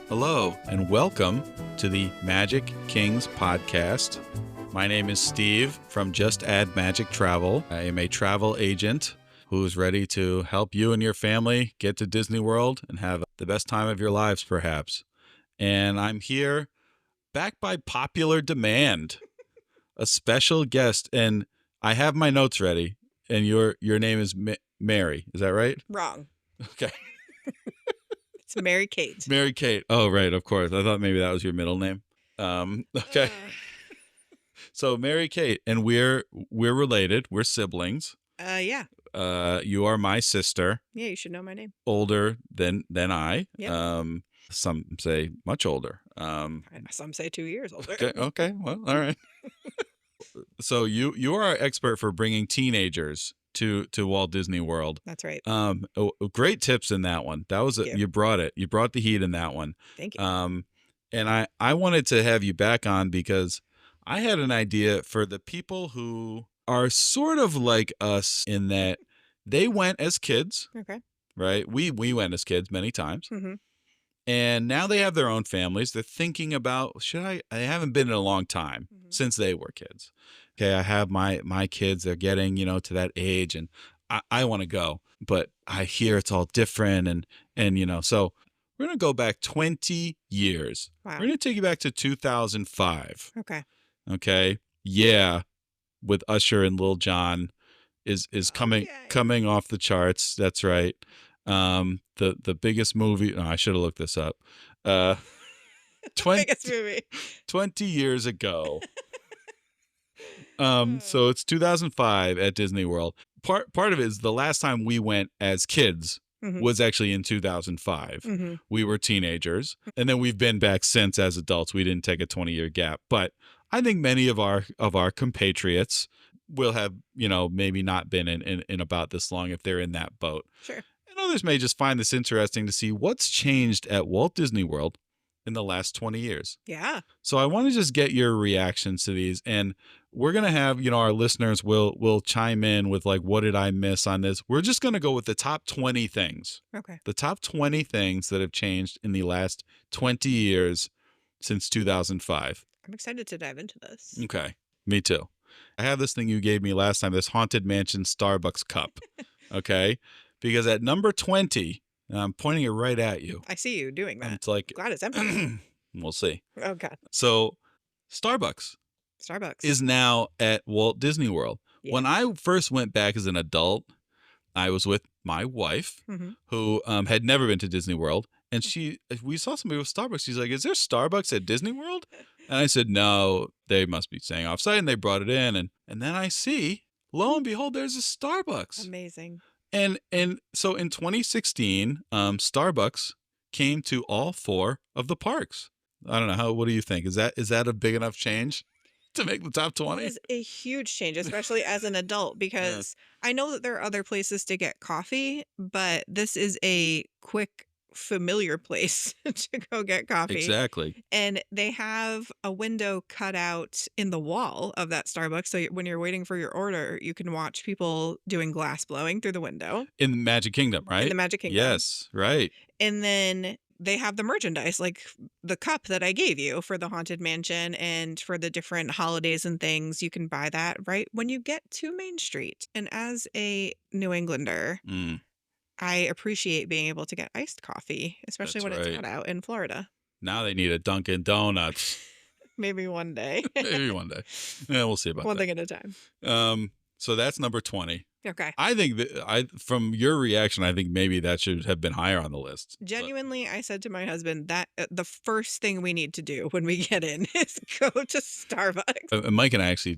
Hello, and welcome to the Magic Kings podcast. My name is Steve from Just Add Magic Travel. I am a travel agent who's ready to help you and your family get to Disney World and have the best time of your lives, perhaps. And I'm here, back by popular demand, a special guest. And I have my notes ready. And your name is Mary. Is that right? Wrong. Okay. It's Mary Kate. Mary Kate. Oh, right. Of course. I thought maybe that was your middle name. Okay. So Mary Kate, and we're related. We're siblings. Yeah. You are my sister, Yeah, you should know my name. older than I. Yep. Some say much older. Some say 2 years older. Okay. Well, all right. So you are our expert for bringing teenagers to Walt Disney World. That's right. Great tips in that one. That was you brought it. You brought the heat in that one. Thank you. And I wanted to have you back on because I had an idea for the people who are sort of like us in that they went as kids. Okay. Right? We went as kids many times. Mm-hmm. And now they have their own families. They're thinking about, I haven't been in a long time since they were kids. Okay, I have my kids, they're getting, to that age and I want to go. But I hear it's all different and so we're going to go back 20 years. Wow. We're going to take you back to 2005. Okay. Okay. Yeah. With Usher and Lil Jon is coming off the charts. That's right. The biggest movie. Oh, I should have looked this up. biggest movie 20 years ago. So it's 2005 at Disney World. Part of it is the last time we went as kids was actually in 2005. Mm-hmm. We were teenagers, and then we've been back since as adults. We didn't take a 20-year gap, but I think many of our compatriots will have, maybe not been in about this long if they're in that boat. Sure. And others may just find this interesting to see what's changed at Walt Disney World in the last 20 years. Yeah. So I want to just get your reactions to these. And we're going to have, our listeners will chime in with like, what did I miss on this? We're just going to go with the top 20 things. Okay. The top 20 things that have changed in the last 20 years since 2005. I'm excited to dive into this. Okay. Me too. I have this thing you gave me last time, this Haunted Mansion Starbucks cup. Okay. Because at number 20, and I'm pointing it right at you. I see you doing that. It's like, glad it's empty. We'll see. Oh, God. So Starbucks is now at Walt Disney World. Yeah. When I first went back as an adult, I was with my wife who had never been to Disney World. And we saw somebody with Starbucks. She's like, is there Starbucks at Disney World? And I said, no, they must be staying offsite. And they brought it in. And then I see, lo and behold, there's a Starbucks. Amazing. And so in 2016, Starbucks came to all 4 of the parks. I don't know. What do you think? Is that a big enough change to make the top 20? It is a huge change, especially as an adult, because I know that there are other places to get coffee, but this is a quick, familiar place to go get coffee. Exactly. And they have a window cut out in the wall of that Starbucks. So when you're waiting for your order, you can watch people doing glass blowing through the window. In the Magic Kingdom, right? In the Magic Kingdom. Yes, right. And then they have the merchandise, like the cup that I gave you for the Haunted Mansion and for the different holidays and things. You can buy that right when you get to Main Street. And as a New Englander, I appreciate being able to get iced coffee, especially when it's hot out in Florida. Now they need a Dunkin' Donuts. Maybe one day. Maybe one day. Yeah, we'll see about one that. thing at a time. So that's number 20. Okay. I think from your reaction, I think maybe that should have been higher on the list. Genuinely, I said to my husband that the first thing we need to do when we get in is go to Starbucks. Mike and I actually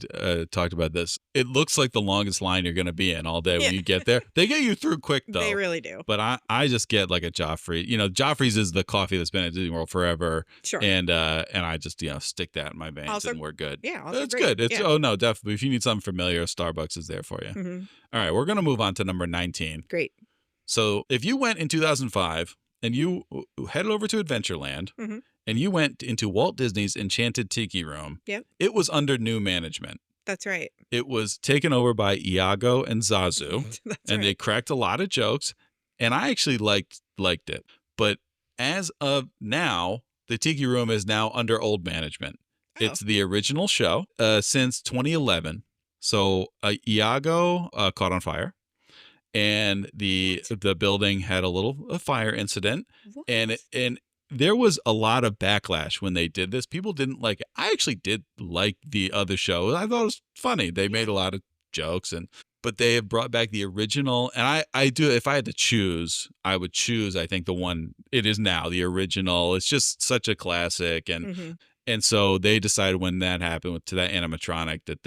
talked about this. It looks like the longest line you're going to be in all day when you get there. They get you through quick, though. They really do. But I just get like a Joffrey. Joffrey's is the coffee that's been at Disney World forever. Sure. And I just, stick that in my veins and we're good. Yeah. It's good. Oh, no, definitely. If you need something familiar, Starbucks is there for you. Mm-hmm. All right, we're going to move on to number 19. Great. So if you went in 2005 and you headed over to Adventureland and you went into Walt Disney's Enchanted Tiki Room, it was under new management. That's right. It was taken over by Iago and Zazu, and they cracked a lot of jokes, and I actually liked it. But As of now, the Tiki Room is now under old management. Oh, It's the original show since 2011. So Iago caught on fire, and the what? the building had a fire incident, and What? there was a lot of backlash when they did this. People didn't like it. I actually did like the other show. I thought it was funny. They Yeah. made a lot of jokes, but they have brought back the original, and I do, if I had to choose, I would choose, I think, the one it is now, the original. It's just such a classic, Hmm. and so they decided when that happened to that animatronic that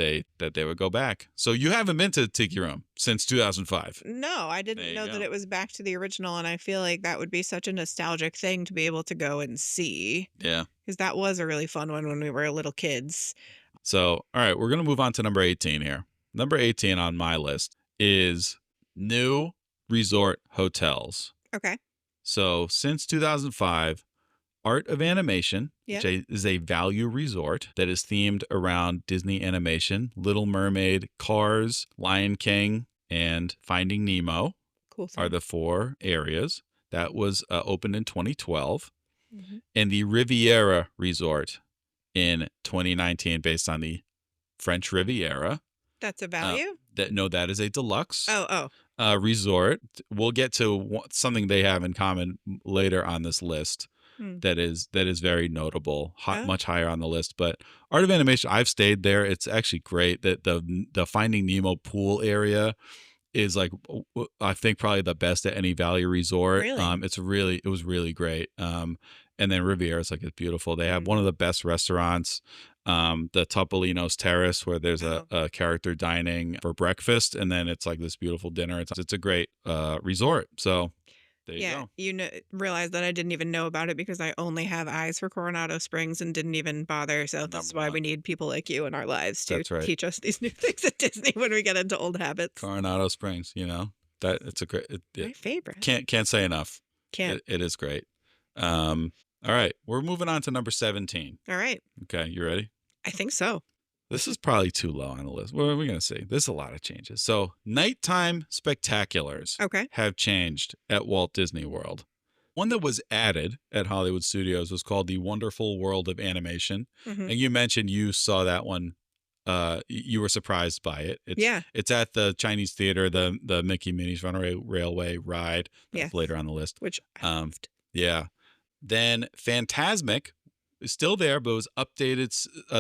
they would go back. So you haven't been to the Tiki Room since 2005. No, I There didn't you know that go. it was back to the original, and I feel like that would be such a nostalgic thing to be able to go and see, Yeah. because that was a really fun one when we were little kids. So, all right, we're going to move on to number 18 here. Number 18 on my list is new resort hotels. Okay. So, since 2005, Art of Animation, Yeah. is a value resort that is themed around Disney animation, Little Mermaid, Cars, Lion King, and Finding Nemo Cool are thing. the four areas. That was opened in 2012. Hmm. And the Riviera Resort in 2019, based on the French Riviera. That's a Uh, value? that is a deluxe Oh, oh. resort. We'll get to something they have in common later on this list. Hmm. That is very notable, Oh, much higher on the list. But Art of Animation, I've stayed there. It's actually great. That the Finding Nemo pool area is like, I think, probably the best at any value resort. really? It was really great. And then Riviera is like, it's beautiful. They have Mm. one of the best restaurants, the Topolino's Terrace, where there's Oh, a character dining for breakfast, and then it's like this beautiful dinner. It's a great resort. So there you yeah. go. Realize that I didn't even know about it because I only have eyes for Coronado Springs and didn't even bother. So this is Number why we one. need people like you in our lives to That's right. teach us these new things at Disney when we get into old habits. Coronado Springs. That it's a great. My favorite. Can't say enough. Can't. It is great. All right, we're moving on to number 17. All right. Okay, you ready? I think so. This is probably too low on the list. What are we going to see? There's a lot of changes. So, nighttime spectaculars Okay. have changed at Walt Disney World. One that was added at Hollywood Studios was called The Wonderful World of Animation. Hmm. And you mentioned you saw that one. You were surprised by it. Yeah. It's at the Chinese Theater, the Mickey Minnie's Runaway Railway ride. Yeah. That's later on the list. Which I loved. Yeah. Then Phantasmic is still there, but was updated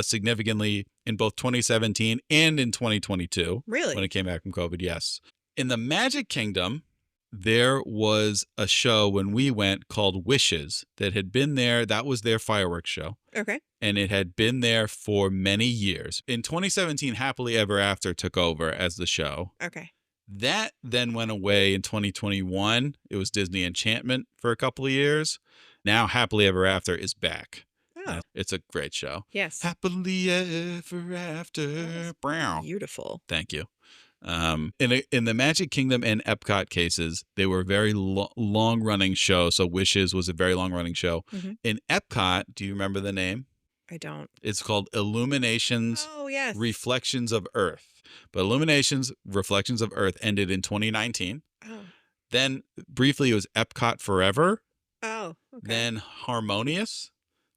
significantly in both 2017 and in 2022 when Really? it came back from COVID. Yes. In the Magic Kingdom, there was a show when we went called Wishes that had been there. That was their fireworks show. Okay. And it had been there for many years. In 2017, Happily Ever After took over as the show. Okay. That then went away in 2021. It was Disney Enchantment for a couple of years. Now Happily Ever After is back. Oh, It's a great show. yes. Happily Ever After. Brow. Beautiful. Thank you. In the Magic Kingdom and Epcot cases, they were very long running shows. So Wishes was a very long running show. Hmm. In Epcot, do you remember the name? I don't. It's called Illuminations Oh, yes. Reflections of Earth. But Illuminations Reflections of Earth ended in 2019. Oh. Then briefly it was Epcot Forever, Oh, okay. then Harmonious.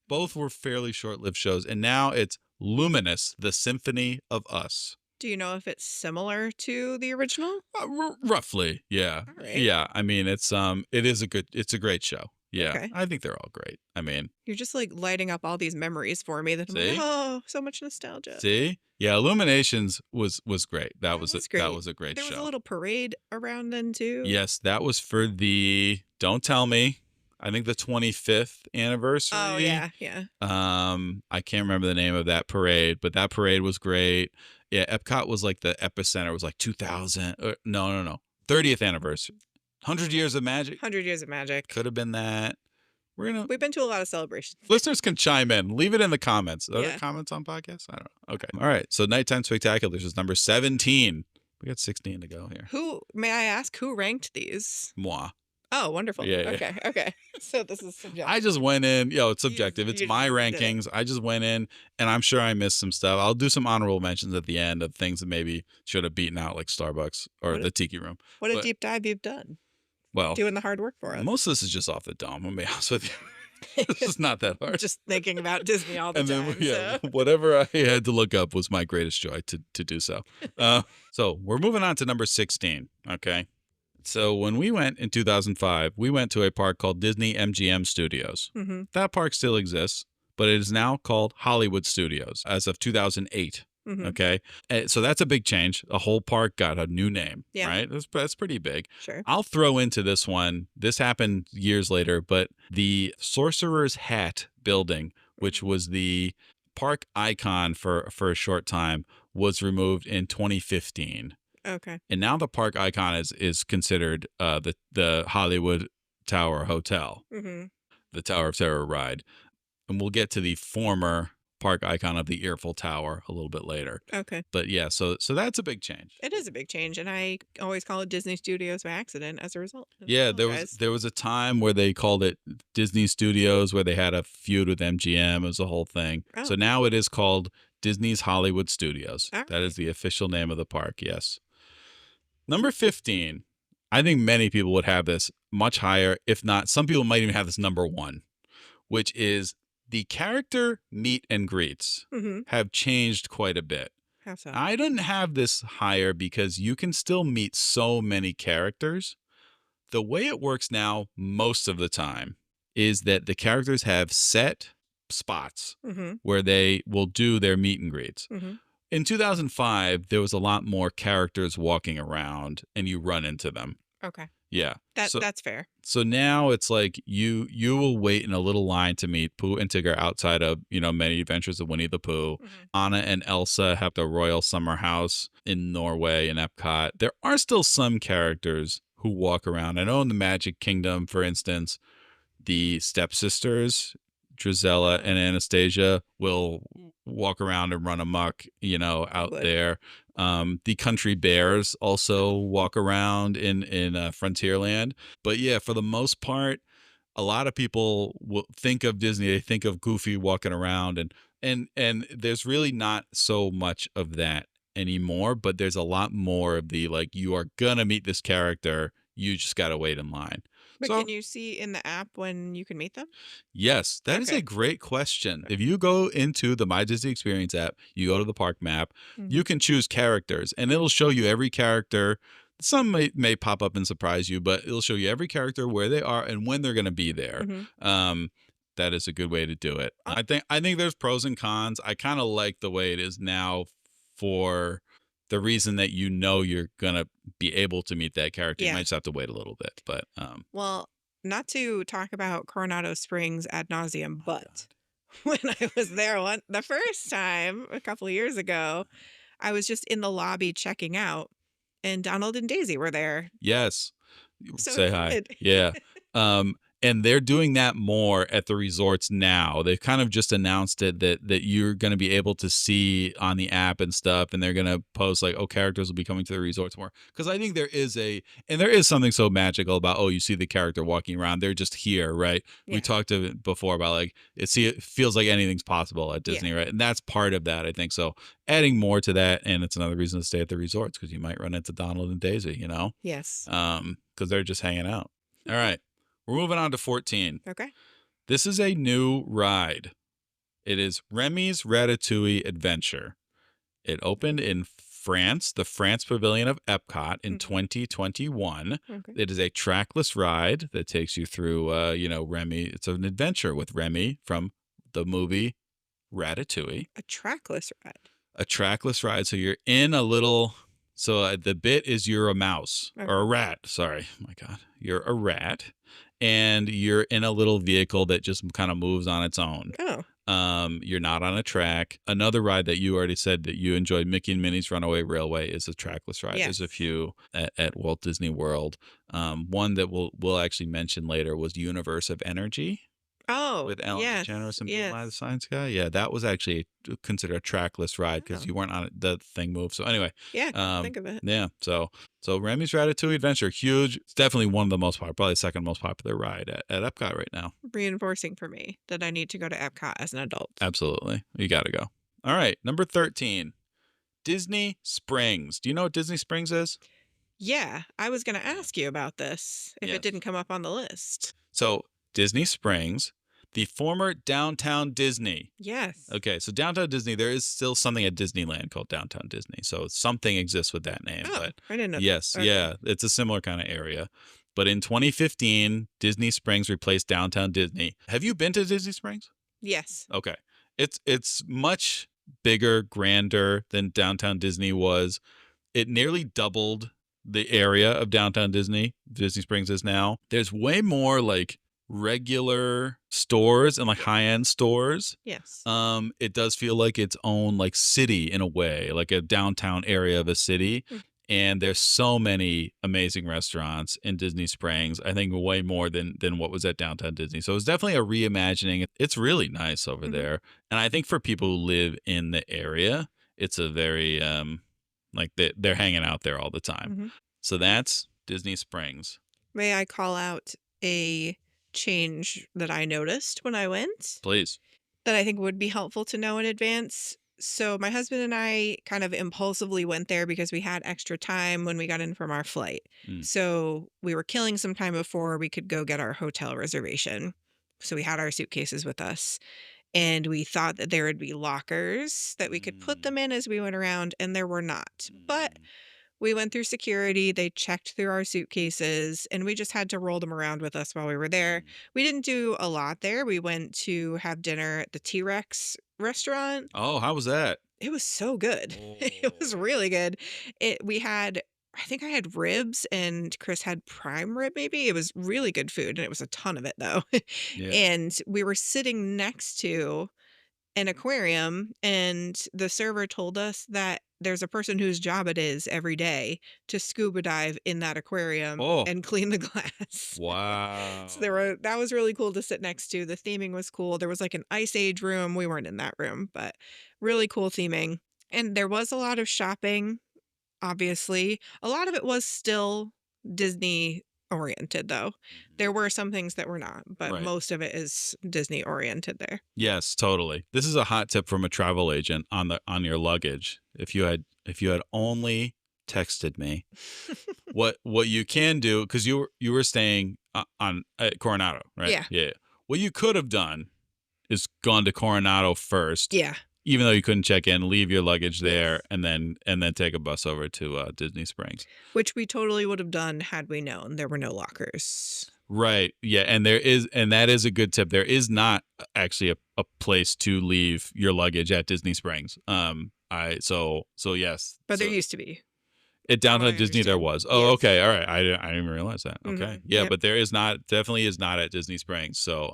Both were fairly short-lived shows, and now it's Luminous, the Symphony of Us. Do you know if it's similar to the original? Roughly, yeah. All right. Yeah, I mean it's a great show. Yeah. Okay. I think they're all great. I mean, You're just like lighting up all these memories for me that I'm like, See? oh, so much nostalgia. see? Yeah, Illuminations was great. That was was that great. was a great There was show. a little parade around then too. Yes, that was for the Don't Tell Me. I think the 25th anniversary. Oh yeah, yeah. I can't remember the name of that parade, but that parade was great. Yeah, Epcot was like the epicenter. It was like 2000. No. 30th anniversary. 100 Years of Magic. 100 Years of Magic. Could have been that. We've been to a lot of celebrations. Listeners can chime in. Leave it in the comments. Are there Yeah. comments on podcasts? I don't know. Okay. All right. So Nighttime Spectaculars is number 17. We got 16 to go here. May I ask who ranked these? Moi. Oh, wonderful. Yeah, yeah. Okay. So this is subjective. I just went in, it's subjective. It's you my just did it. rankings. I just went in, and I'm sure I missed some stuff. I'll do some honorable mentions at the end of things that maybe should have beaten out, like Starbucks or What a- the Tiki Room. What a but- deep dive you've done. Well, doing the hard work for us. most of this is just off the dome. I'm gonna be honest with you. This is not that hard. Just thinking about Disney all the And then, time. yeah, So. whatever I had to look up was my greatest joy to do so. So we're moving on to number 16. Okay. So when we went in 2005, we went to a park called Disney MGM Studios. Hmm. That park still exists, but it is now called Hollywood Studios as of 2008. Hmm. Okay. So that's a big change. A whole park got a new name, Yeah. right? That's pretty big. Sure. I'll throw into this one. This happened years later, but the Sorcerer's Hat building, which was the park icon for a short time, was removed in 2015. Okay. And now the park icon is considered the Hollywood Tower Hotel, Hmm. the Tower of Terror ride. And we'll get to the former park icon of the Eiffel Tower a little bit later. Okay. But yeah, so that's a big change. It is a big change, and I always call it Disney Studios by accident as a result. I Yeah, apologize. there was a time where they called it Disney Studios, where they had a feud with MGM. It was a whole thing. Oh. So now it is called Disney's Hollywood Studios. All That is right. the official name of the park. Yes. Number 15. I think many people would have this much higher, if not, some people might even have this number 1, which is the character meet and greets Hmm. have changed quite a bit. How so? I didn't have this higher because you can still meet so many characters. The way it works now, most of the time, is that the characters have set spots Hmm. where they will do their meet and greets. Hmm. In 2005, there was a lot more characters walking around and you run into them. Okay. Yeah. That's fair. So now it's like you will wait in a little line to meet Pooh and Tigger outside of, Many Adventures of Winnie the Pooh. Hmm. Anna and Elsa have the Royal Summer House in Norway in Epcot. There are still some characters who walk around. I know in the Magic Kingdom, for instance, the stepsisters, Drizella and Anastasia, will walk around and run amok, out Would. there. The country bears also walk around in Frontierland. But yeah, for the most part, a lot of people will think of Disney. They think of Goofy walking around, and there's really not so much of that anymore. But there's a lot more of the like, you are gonna meet this character. You just gotta wait in line. But So can you see in the app when you can meet them? yes, that is a Okay. great question. If you go into the My Disney Experience app, you go to the park map, you Mhm. can choose characters, and it'll show you every character. Some may pop up and surprise you, but it'll show you every character, where they are and when they're going to be there. Mhm. That is a good way to do it. Oh. I think there's pros and cons. I kind of like the way it is now for the reason that you're gonna be able to meet that character. You Yeah. might just have to wait a little bit, but Well, not to talk about Coronado Springs ad nauseum, oh but God. when I was there the first time a couple of years ago, I was just in the lobby checking out, and Donald and Daisy were there. Yes. So Say hi. good. Yeah. And they're doing that more at the resorts now. They've kind of just announced it that you're going to be able to see on the app and stuff, and they're going to post like, oh, characters will be coming to the resorts more. Because I think there is something so magical about, oh, you see the character walking around, they're just here, right? Yeah. We talked to it before about like it feels like anything's possible at Disney, right? And that's part of that, I think. So adding more to that, and it's another reason to stay at the resorts because you might run into Donald and Daisy, Yes. because they're just hanging out. All right. We're moving on to 14. Okay. This is a new ride. It is Remy's Ratatouille Adventure. It opened in France, the France Pavilion of Epcot in Mhm. 2021. Okay. It is a trackless ride that takes you through, Remy. It's an adventure with Remy from the movie Ratatouille. A trackless ride. A trackless ride. So you're in a little. So the bit is you're a mouse or a rat. Sorry. Oh my God. You're a rat. And you're in a little vehicle that just kind of moves on its own. Oh. You're not on a track. Another ride that you already said that you enjoyed, Mickey and Minnie's Runaway Railway, is a trackless ride. There's a Yes. few at Walt Disney World. One that we'll actually mention later was Universe of Energy Oh, with Ellen yes. DeGeneres and Bill Nye the Yes. Science Guy. Yeah, that was actually considered a trackless ride because Oh. you weren't on it. The thing moved. So anyway, Yeah, come to think of it. yeah. So Remy's Ratatouille Adventure, huge. It's definitely one of the most popular, probably the second most popular ride at Epcot right now. Reinforcing for me that I need to go to Epcot as an adult. Absolutely, you got to go. All right, number 13, Disney Springs. Do you know what Disney Springs is? Yeah, I was gonna Yeah. ask you about this if it didn't Yes. come up on the list. So Disney Springs, the former Downtown Disney. Yes. Okay, so Downtown Disney, there is still something at Disneyland called Downtown Disney. So something exists with that name. Oh, But I didn't know yes, that. Okay. yeah, it's a similar kind of area. But in 2015, Disney Springs replaced Downtown Disney. Have you been to Disney Springs? Yes. Okay. It's much bigger, grander than Downtown Disney was. It nearly doubled the area of Downtown Disney Springs is now. There's way more like regular stores and like high-end stores. Yes. It does feel like its own like city in a way, like a downtown area of a city. Hmm. And there's so many amazing restaurants in Disney Springs. I think way more than what was at Downtown Disney. So it's definitely a reimagining. It's really nice over Mhm. there. And I think for people who live in the area, it's a very like they're hanging out there all the time. Mhm. So that's Disney Springs. May I call out a change that I noticed when I went Please. that I think would be helpful to know in advance? So my husband and I kind of impulsively went there because we had extra time when we got in from our flight. Mm. So we were killing some time before we could go get our hotel reservation. So we had our suitcases with us and we thought that there would be lockers that we could put Mm. them in as we went around, and there were not. But Mm. we went through security, they checked through our suitcases, and we just had to roll them around with us while we were there. Mm. We didn't do a lot there. We went to have dinner at the T-Rex restaurant. Oh, how was that? It was so good. It was Oh. really good. We had I think I had ribs and Chris had prime rib maybe. It was really good food and it was a ton of it though. Yeah. And we were sitting next to an aquarium, and the server told us that there's a person whose job it is every day to scuba dive in that aquarium Oh, and clean the glass. So there wow. were that was really cool to sit next to. The theming was cool. There was like an ice age room. We weren't in that room, but really cool theming. And there was a lot of shopping, obviously. A lot of it was still Disney oriented though. Mhm. There were some things that were not, but Right. most of it is Disney oriented there. Yes, totally. This is a hot tip from a travel agent on your luggage. If you had only texted me, what you can do because you were staying on at Coronado, right? Yeah. Yeah. What you could have done is gone to Coronado first, Yeah. even though you couldn't check in, leave your luggage there, Yes. and then take a bus over to Disney Springs. Which we totally would have done had we known there were no lockers. Right. Yeah, and that is a good tip. There is not actually a place to leave your luggage at Disney Springs. I so yes. But there So used to be, at from what Downtown I Disney there understand. was. Oh, Yes. okay. All right. I didn't even realize that. Okay. Mhm. Yeah, Yep. but there is not definitely is not at Disney Springs. So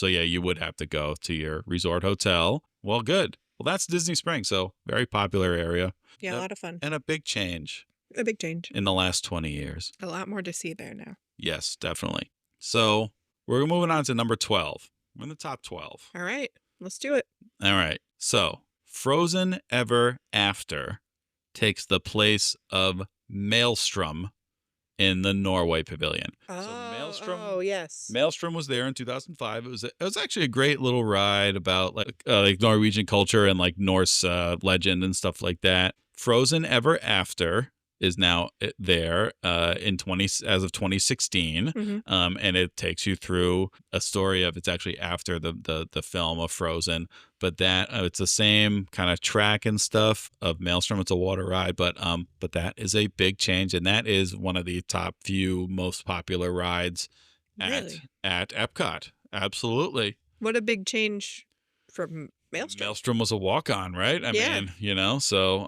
yeah, you would have to go to your resort hotel. Well, good. Well, that's Disney Springs, so very popular area. Yeah, a Yep. lot of fun. And a big change A big change. in the last 20 years. A lot more to see there now. Yes, definitely. So we're moving on to number 12. We're in the top 12. All right. Let's do it. All right. So Frozen Ever After takes the place of Maelstrom in the Norway Pavilion. So Oh, yes. Maelstrom was there in 2005. It was actually a great little ride about like Norwegian culture and like Norse legend and stuff like that. Frozen Ever After is now there in 20 as of 2016, Mhm. and it takes you through a story of it's actually after the film of Frozen, but that it's the same kind of track and stuff of Maelstrom. It's a water ride, but that is a big change, and that is one of the top few most popular rides at Really? at Epcot. Absolutely. What a big change from Maelstrom, Maelstrom was a walk on, right? I Yeah. mean, so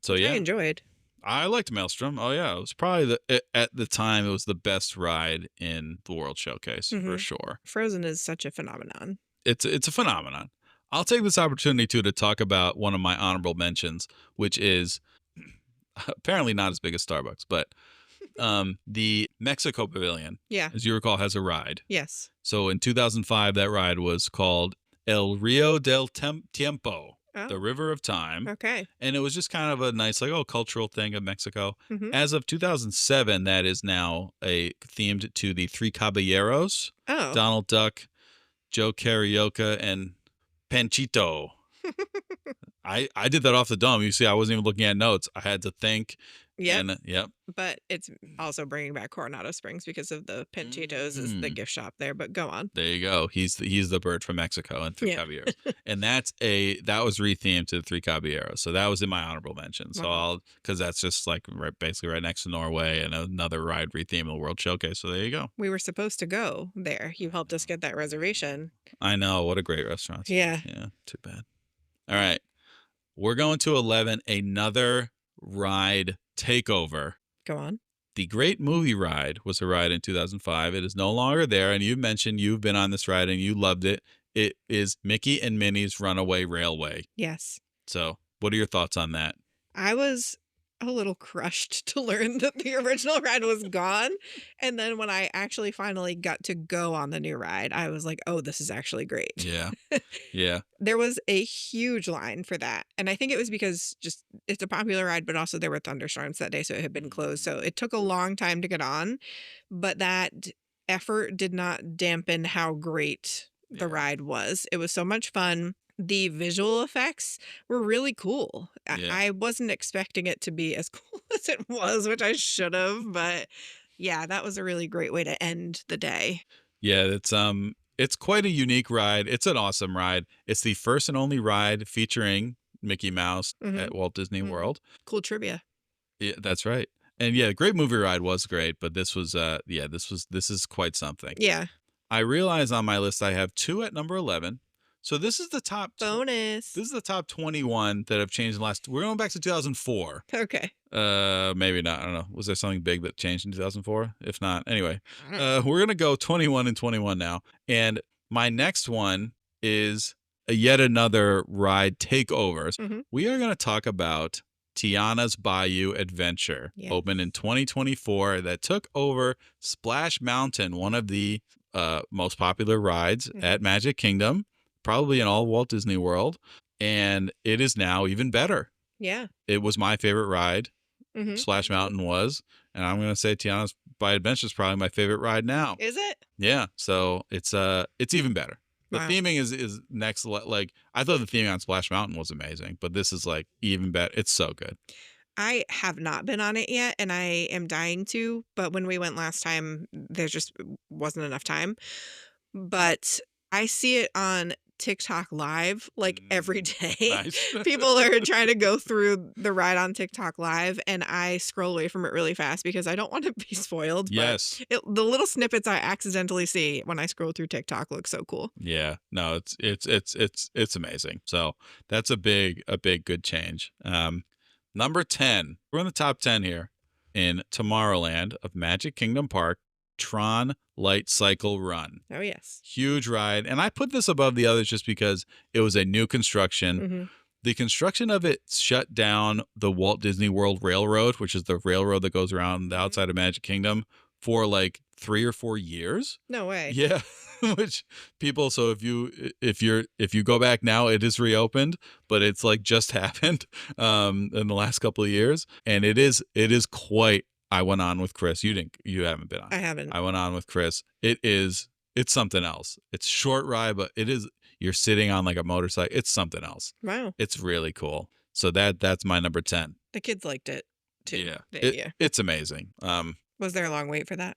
which I yeah. enjoyed. I liked Maelstrom. Oh yeah, it was probably at the time it was the best ride in the World Showcase for Mhm. sure. Frozen is such a phenomenon. It's a phenomenon. I'll take this opportunity too to talk about one of my honorable mentions, which is apparently not as big as Starbucks, but the Mexico Pavilion, Yeah. as you recall, has a ride. Yes. So in 2005, that ride was called El Rio del Tiempo, the Oh, River of Time. okay. And it was just kind of a nice, like, cultural thing of Mexico. Mhm. As of 2007, that is now themed to the Three Caballeros, Oh. Donald Duck, Joe Carioca, and Panchito. I did that off the dome. You see, I wasn't even looking at notes. I had to think, Yep. And yep. But it's also bringing back Coronado Springs because of the Panchitos is the Mm. gift shop there, but go on. There you go. He's the bird from Mexico and Three Yeah. Caballeros, and that was rethemed to the Three Caballeros. So that was in my honorable mention. So Wow. I'll because that's just like basically right next to Norway and another ride rethemed the World Showcase. So there you go. We were supposed to go there. You helped us get that reservation. I know what a great restaurant. Yeah. Yeah, too bad. All right, we're going to 11. Another ride takeover. Go on. The Great Movie Ride was a ride in 2005. It is no longer there, and you mentioned you've been on this ride and you loved it. It is Mickey and Minnie's Runaway Railway. Yes. So, what are your thoughts on that? I was a little crushed to learn that the original ride was gone. And then when I actually finally got to go on the new ride, I was like, oh, this is actually great. Yeah, yeah, There was a huge line for that. And I think it was because just it's a popular ride, but also there were thunderstorms that day, so it had been closed. So it took a long time to get on, but that effort did not dampen how great the Yeah. ride was. It was so much fun. The visual effects were really cool. Yeah. I wasn't expecting it to be as cool as it was, which I should have, but yeah, that was a really great way to end the day. yeah. It's quite a unique ride. It's an awesome ride. It's the first and only ride featuring Mickey Mouse Mhm. at Walt Disney Mhm. World. Cool trivia. Yeah, that's right. And yeah, Great Movie Ride was great, but this was this is quite something. Yeah. I realize on my list I have 2 at number 11. So this is the top Bonus. this is the top 21 that have changed in the last. We're going back to 2004. Okay. Maybe not. I don't know. Was there something big that changed in 2004? If not, anyway, I don't know. we're gonna go 21 and 21 now. And my next one is a yet another ride takeovers. Mhm. We are gonna talk about Tiana's Bayou Adventure, Yes. opened in 2024, that took over Splash Mountain, one of the most popular rides Mhm. at Magic Kingdom, probably in all Walt Disney World, and it is now even better. Yeah. It was my favorite ride. Mhm. Splash Mountain was, and I'm gonna say Tiana's Bayou Adventure is probably my favorite ride now. Is it? Yeah, so it's even better. The Wow. theming is next. Like I thought the theming on Splash Mountain was amazing, but this is like even better. It's so good. I have not been on it yet, and I am dying to, but when we went last time, there just wasn't enough time. But I see it on TikTok Live like every day. Nice. People are trying to go through the ride on TikTok Live, and I scroll away from it really fast because I don't want to be spoiled. Yes. But the little snippets I accidentally see when I scroll through TikTok look so cool. Yeah. No, it's amazing. So that's a big good change. Number 10. We're in the top 10 here in Tomorrowland of Magic Kingdom Park, Tron Light Cycle Run. Oh, yes. Huge ride. And I put this above the others just because it was a new construction. Mhm. The construction of it shut down the Walt Disney World Railroad, which is the railroad that goes around the outside of Magic Kingdom, for like 3 or 4 years. No way. Yeah, which people. So if you go back now, it is reopened, but it's like just happened in the last couple of years, and it is quite. I went on with Chris. You haven't been on. I haven't. I went on with Chris. It's something else. It's short ride, but you're sitting on like a motorcycle. It's something else. Wow. It's really cool. So that's my number 10. The kids liked it too. Yeah. Yeah. It's amazing. Was there a long wait for that?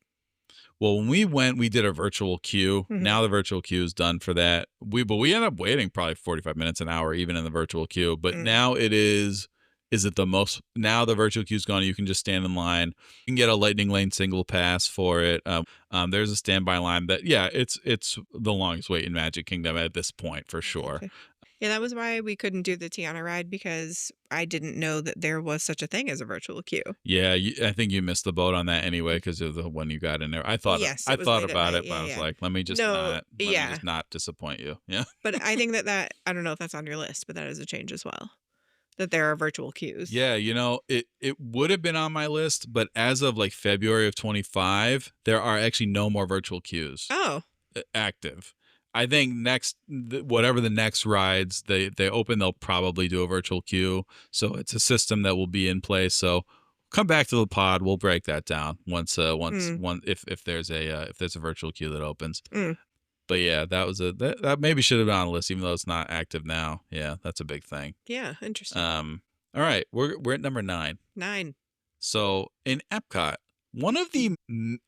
Well, when we went, we did a virtual queue. Mhm. Now the virtual queue is done for that. But we ended up waiting probably 45 minutes, an hour, even in the virtual queue. But now it is it the most, now the virtual queue's gone. You can just stand in line. You can get a Lightning Lane single pass for it. There's a standby line that, yeah, it's the longest wait in Magic Kingdom at this point for sure. Okay. Yeah, that was why we couldn't do the Tiana ride because I didn't know that there was such a thing as a virtual queue. Yeah, I think you missed the boat on that anyway because of the one you got in there. I thought Yes, I it was thought late at about night. it, but I was Yeah. like, let me just No, not yeah. just not disappoint you. Yeah. But I think that I don't know if that's on your list, but that is a change as well. That there are virtual queues. Yeah, it would have been on my list, but as of like February of 25, there are actually no more virtual queues Oh, active. I think whatever the next rides they open, they'll probably do a virtual queue. So it's a system that will be in place. So come back to the pod. We'll break that down once if there's a virtual queue that opens. Mm. But yeah, that maybe should have been on the list, even though it's not active now. Yeah, that's a big thing. yeah, interesting. All right, we're at number 9. 9. So in Epcot, one of the,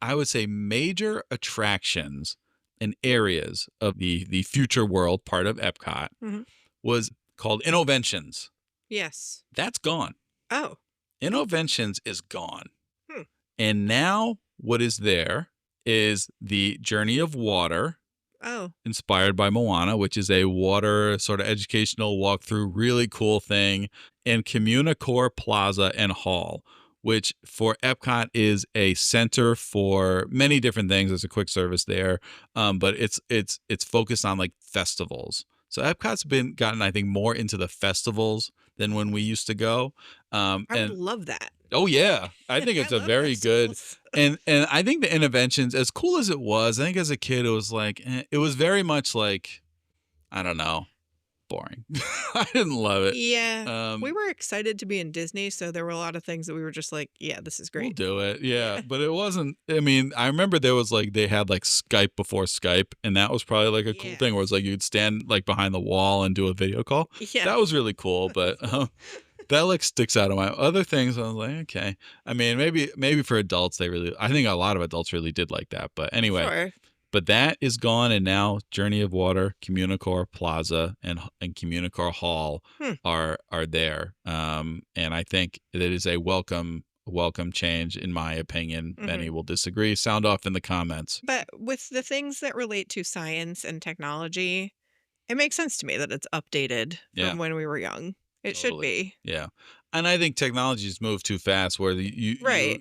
I would say, major attractions and areas of the future world part of Epcot Mhm. was called Innoventions. Yes. That's gone. Oh. Innoventions is gone. Hmm. And now what is there is the Journey of Water, Oh. inspired by Moana, which is a water sort of educational walkthrough, really cool thing, and Communicore Plaza and Hall, which for Epcot is a center for many different things. There's a quick service there, but it's focused on like festivals. So Epcot's been gotten, I think, more into the festivals than when we used to go. I would And love that. oh yeah, I think I it's a love very good, festivals. and I think the interventions, as cool as it was, I think as a kid it was like it was very much like, I don't know, boring. I didn't love it. Yeah. We Um, were excited to be in Disney, so there were a lot of things that we were just like, "Yeah, this is we'll great." do it, yeah, Yeah. but it wasn't. I mean, I remember there was like they had like Skype before Skype, and that was probably like a cool thing where it's Yes. like you'd stand like behind the wall and do a video call. Yeah. That was really cool, but That's cool. that like sticks out of my other things. I was like, okay. I mean, maybe for adults they really. I think a lot of adults really did like that. But anyway, Sure. but that is gone, and now Journey of Water, Communicore Plaza, and Communicore Hall Hmm. are there. And I think that is a welcome change, in my opinion. Many Mhm. will disagree. Sound off in the comments. But with the things that relate to science and technology, it makes sense to me that it's updated Yeah. from when we were young. It should Totally. be. Yeah. And I think technology's moved too fast where Right.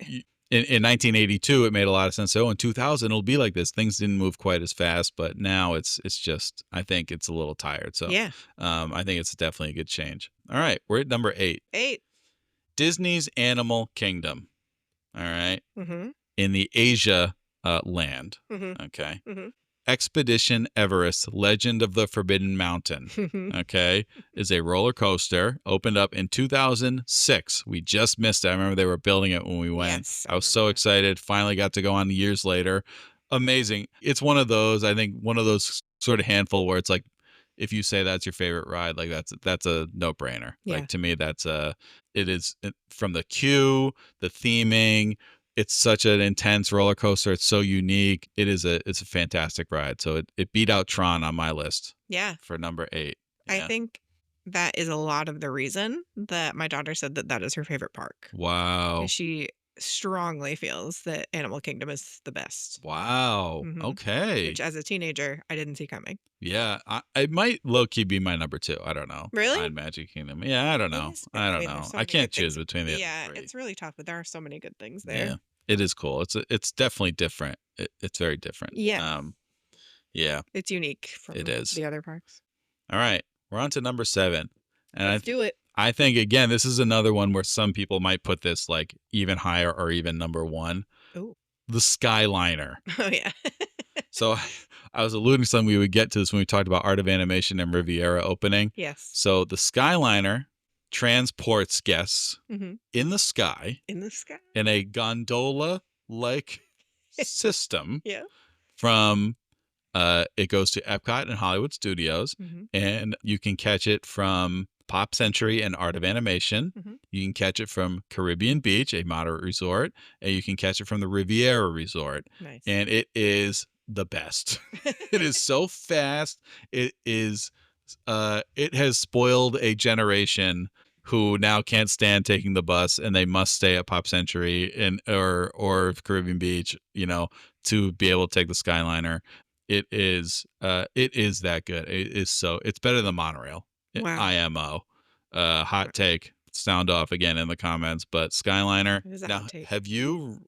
in 1982 it made a lot of sense. Oh, in 2000 it'll be like this. Things didn't move quite as fast, but now it's just, I think it's a little tired. So, Yeah. I think it's definitely a good change. All right, we're at number 8. 8. Disney's Animal Kingdom. All right. Mhm. In the Asia land. Mhm. Okay. Mhm. Expedition Everest, Legend of the Forbidden Mountain, Mhm. okay, is a roller coaster. Opened up in 2006. We just missed it. I remember they were building it when we went. Yes, I I was remember so that. excited. Finally got to go on years later. Amazing. It's one of those, I think, one of those sort of handful where it's like, if you say that's your favorite ride, like that's a no-brainer. Yeah. Like to me, it is from the queue, the theming, it's such an intense roller coaster. It's so unique. It's a fantastic ride. So it beat out Tron on my list Yeah. for number 8. I Yeah. think that is a lot of the reason that my daughter said that that is her favorite park. Wow. She strongly feels that Animal Kingdom is the best. Wow. Mhm. Okay. Which as a teenager, I didn't see coming. Yeah. It might low key be my number 2. I don't know. Really? Behind Magic Kingdom. Yeah. I don't It know. is I I don't mean, there's know. so I many can't good choose things. between the other Yeah, 3. it's really tough, but there are so many good things Yeah. there. It is cool. It's definitely different. It's very different. Yeah, Yeah, it's unique it from is. the other parks. All right. We're on to number 7. And Let's do it. I think again, this is another one where some people might put this like even higher or even number 1. Oh. The Skyliner. Oh, yeah. So I was alluding to something, we would get to this when we talked about Art of Animation and Riviera opening. Yes. So the Skyliner transports guests Mhm. in the sky In the sky. in a gondola like system Yeah. from it goes to Epcot and Hollywood Studios, Mhm. and you can catch it from Pop Century and Art of Animation. Mhm. You can catch it from Caribbean Beach, a moderate resort, and you can catch it from the Riviera Resort. Nice. And it is the best. It is so fast. It has spoiled a generation who now can't stand taking the bus and they must stay at Pop Century and or Caribbean Beach, to be able to take the Skyliner. It is that good. It's better than monorail. Wow. IMO. Hot take. Sound off again in the comments, but Skyliner. It is a Now, hot take. have you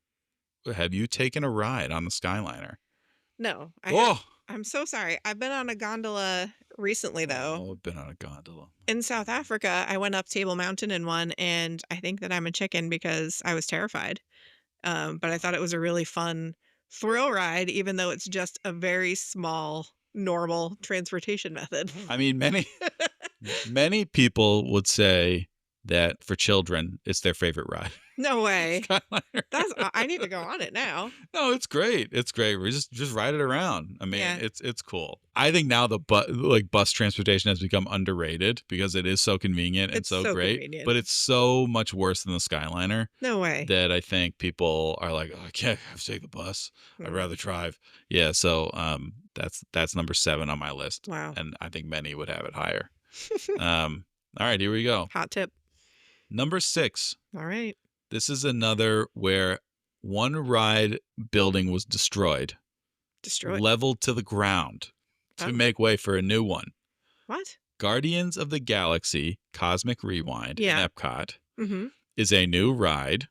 taken a ride on the Skyliner? No, I have Oh, I'm so sorry. I've been on a gondola recently, though. oh, I've been on a gondola. In South Africa, I went up Table Mountain in one, and I think that I'm a chicken because I was terrified. But I thought it was a really fun thrill ride, even though it's just a very small, normal transportation method. I mean, many people would say that for children, it's their favorite ride. No way. Skyliner. I need to go on it now. No, it's great. It's great. We just ride it around. I mean, Yeah. it's cool. I think now the bus transportation has become underrated because it is so convenient and It's so so great, convenient. but it's so much worse than the Skyliner No way. that I think people are like, oh, I can't have to take the bus. I'd Mm. rather drive. Yeah, so that's number 7 on my list. Wow. And I think many would have it higher. All right, here we go. Hot tip. Number 6. All right. This is another where one ride building was destroyed, Destroy. leveled to the ground to Oh. make way for a new one. What? Guardians of the Galaxy Cosmic Rewind in Yeah. Epcot Mm-hmm. is a new ride,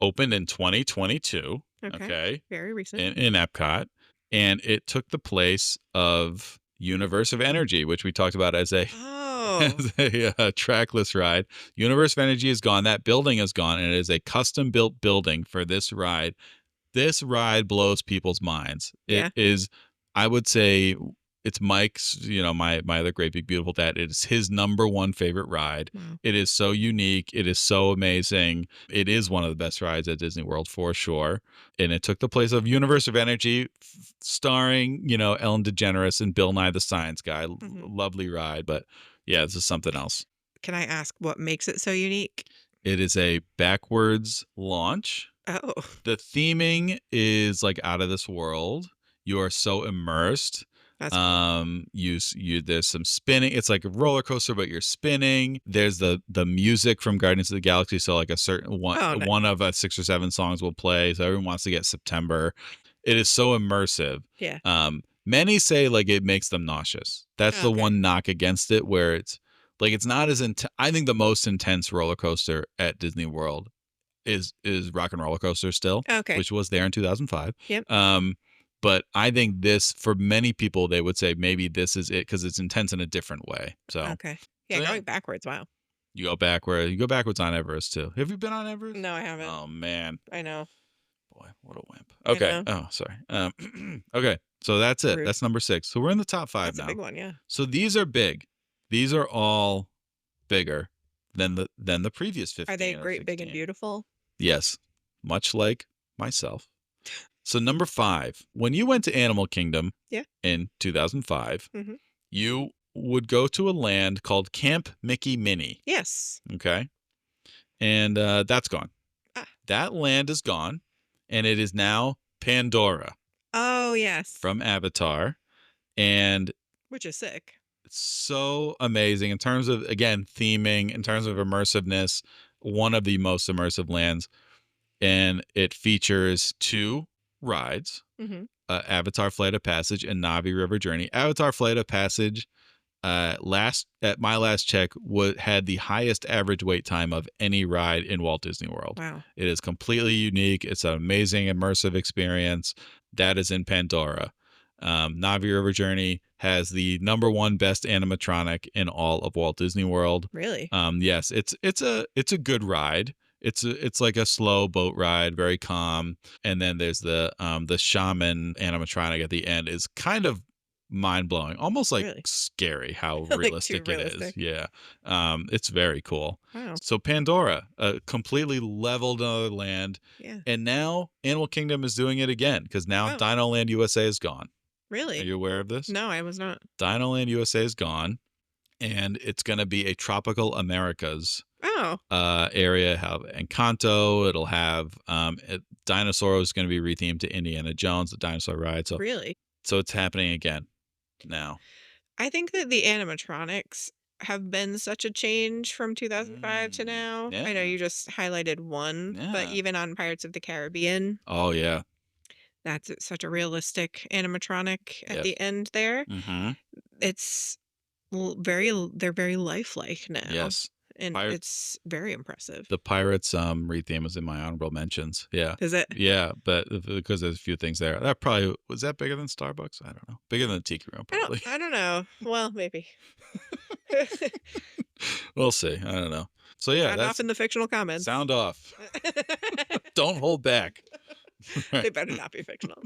opened in 2022. Okay. Very recent. In Epcot, and it took the place of Universe of Energy, which we talked about as a Oh. as a trackless ride. Universe of Energy is gone. That building is gone, and it is a custom-built building for this ride. This ride blows people's minds. Yeah. It is, I would say, it's Mike's, my other great big beautiful dad. It is his number one favorite ride. Wow. It is so unique. It is so amazing. It is one of the best rides at Disney World for sure. And it took the place of Universe of Energy, starring, Ellen DeGeneres and Bill Nye the Science Guy. Lovely ride, but yeah, this is something else. Can I ask what makes it so unique? It is a backwards launch. Oh. The theming is like out of this world. You are so immersed. That's cool. There's some spinning. It's like a roller coaster, but you're spinning. There's the music from Guardians of the Galaxy. So like a certain one, nice. one of 6 or 7 songs will play. So everyone wants to get September. It is so immersive. Yeah. Many say like it makes them nauseous. That's the one knock against it, where it's like it's not as intense. I think the most intense roller coaster at Disney World is Rock and Roller Coaster still, which was there in 2005. Yep. But I think this, for many people, they would say maybe this is it because it's intense in a different way. So going backwards. Wow. You go backwards. You go backwards on Everest too. Have you been on Everest? No, I haven't. Oh man. I know. Boy, what a wimp. Okay. Oh, sorry. Okay. So that's it. Rude. That's number 6. So we're in the top 5 That's now. a big one, yeah. So these are big. These are all bigger than the previous 15. Are they or great, 16. big, and beautiful? Yes. Much like myself. So number 5, when you went to Animal Kingdom in 2005, you would go to a land called Camp Mickey Minnie. Yes. Okay. And that's gone. That land is gone, and it is now Pandora. Oh, yes. From Avatar. And which is sick. It's so amazing in terms of, again, theming, in terms of immersiveness, one of the most immersive lands. And it features 2 rides, Avatar Flight of Passage and Navi River Journey. Avatar Flight of Passage, at my last check, had the highest average wait time of any ride in Walt Disney World. Wow. It is completely unique. It's an amazing immersive experience. That is in Pandora. Navi River Journey has the number 1 best animatronic in all of Walt Disney World. Really? Yes, it's a good ride. It's like a slow boat ride, very calm. And then there's the shaman animatronic at the end is kind of mind-blowing, almost like scary how realistic it is. Yeah. It's very cool. Wow. So Pandora, completely leveled another land. Yeah. And now Animal Kingdom is doing it again because now Dino Land USA is gone. Really? Are you aware of this? No, I was not. Dino Land USA is gone, and it's going to be a Tropical Americas area. Have Encanto. It'll have Dinosaur is going to be rethemed to Indiana Jones, the dinosaur ride. So really, so it's happening again now. I think that the animatronics have been such a change from 2005 to now. Yeah. I know you just highlighted one, but even on Pirates of the Caribbean. Oh yeah. That's such a realistic animatronic at the end there. It's they're very lifelike now. Yes. And it's very impressive. The Pirates retheme was in my honorable mentions. Yeah. Is it? Yeah, but because there's a few things there. That probably was that bigger than Starbucks? I don't know. Bigger than the Tiki Room, probably. I don't know. Well, maybe. We'll see. I don't know. So yeah, sound off in the fictional comments. Sound off. Don't hold back. They better not be fictional.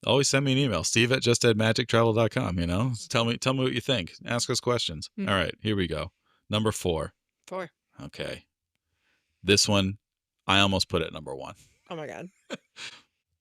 Always send me an email, steve@justadmagictravel.com, Tell me what you think. Ask us questions. All right, here we go. Number 4. 4. Okay. This one, I almost put it number 1. Oh my God.